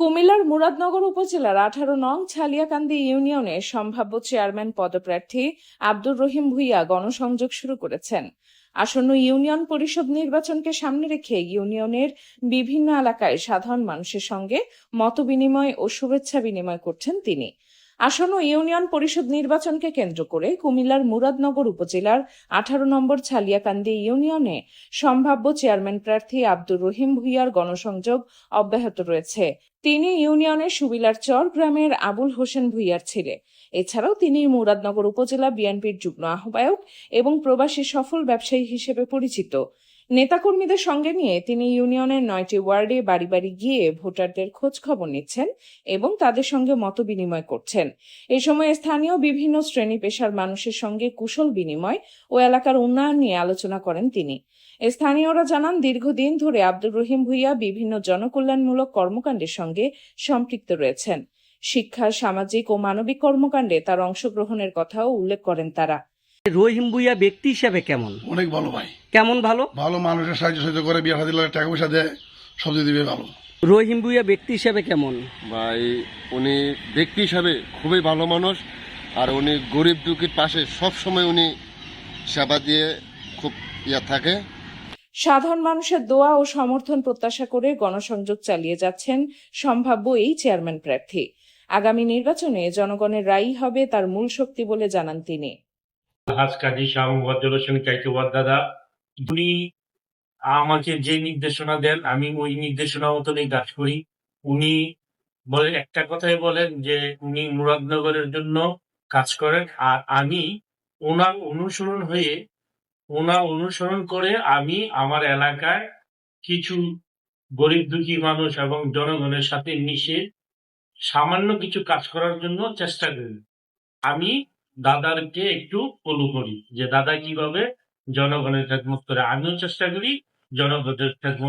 কুমিল্লার মুরাদনগর উপজেলার 18 নং ছালিয়াকান্দি ইউনিয়নের সম্ভাব্য চেয়ারম্যান পদপ্রার্থী আব্দুর রহিম ভূঁইয়া গণসংযোগ শুরু করেছেন। আসন্ন ইউনিয়ন পরিষদ নির্বাচনকে সামনে রেখে ইউনিয়নের বিভিন্ন এলাকায় সাধারণ মানুষের সঙ্গে মতবিনিময় ও শুভেচ্ছা বিনিময় করছেন তিনি। আসন্ন ইউনিয়ন পরিষদ নির্বাচনকে কেন্দ্র করে কুমিল্লার মুরাদনগর উপজেলার 18 নম্বর ছালিয়াকান্দি ইউনিয়নে সম্ভাব্য চেয়ারম্যান প্রার্থী আব্দুর রহিম ভূঁইয়ার গণসংযোগ অব্যাহত রয়েছে। তিনি ইউনিয়নের সুবিলার চর গ্রামের আবুল হোসেন ভূঁইয়ার ছেলে। এছাড়াও তিনি মুরাদনগর উপজেলা বিএনপির যুগ্ম আহ্বায়ক এবং প্রবাসী সফল ব্যবসায়ী হিসেবে পরিচিত। নেতাকর্মীদের সঙ্গে নিয়ে তিনি ইউনিয়নের 9টি ওয়ার্ডে বাড়ি বাড়ি গিয়ে ভোটারদের খোঁজ খবর নিচ্ছেন এবং তাদের সঙ্গে মতবিনিময় করছেন। এ সময় স্থানীয় বিভিন্ন শ্রেণী পেশার মানুষের সঙ্গে কুশল বিনিময় ও এলাকার উন্নয়ন নিয়ে আলোচনা করেন তিনি। স্থানীয়রা জানান, দীর্ঘদিন ধরে আব্দুর রহিম ভূঁইয়া বিভিন্ন জনকল্যাণমূলক কর্মকাণ্ডের সঙ্গে সম্পৃক্ত রয়েছেন। শিক্ষা, সামাজিক ও মানবিক কর্মকাণ্ডে তার অংশগ্রহণের কথাও উল্লেখ করেন তারা। রহিম ভূঁইয়া ব্যক্তি হিসাবে কেমন? অনেক ভালো ভাই। কেমন ভালো? ভালো, মানুষের সাহায্য করে, বিয়ে শাদী লাগে, টাকা পয়সা দেয়, সবজি দিবে ভালো। রহিম ভূঁইয়া ব্যক্তি হিসাবে কেমন? ভাই উনি ব্যক্তি হিসাবে খুবই ভালো মানুষ, আর উনি গরিব দুঃখীর পাশে সব সময় উনি সেবা দিয়ে খুব থাকে। সাধারণ মানুষের দোয়া ও সমর্থন প্রত্যাশা করে গণসংযোগ চালিয়ে যাচ্ছেন সম্ভাব্য এই চেয়ারম্যান প্রার্থী। আগামী নির্বাচনে জনগণের রায়ই হবে তার মূল শক্তি বলে জানান তিনি। কাজী শাহ মোহাম্মদ হোসেন কাইকুবাদ দাদা, উনি আমাকে যে নির্দেশনা দেন আমি ওই নির্দেশনা মতনই কাজ করি। উনি বলে একটা কথাই বলেন যে উনি মুরাদনগরের জন্য কাজ করেন, আর আমি ওনার অনুসরণ করে আমি আমার এলাকায় কিছু গরিব দুঃখী মানুষ এবং জনগণের সাথে মিশে সামান্য কিছু কাজ করার জন্য চেষ্টা করি। আমি দাদারকে একটু ফলো করি যে দাদা কিভাবে জনগণের খেদমত করে, আমিও চেষ্টা করি জনগণের খেদমত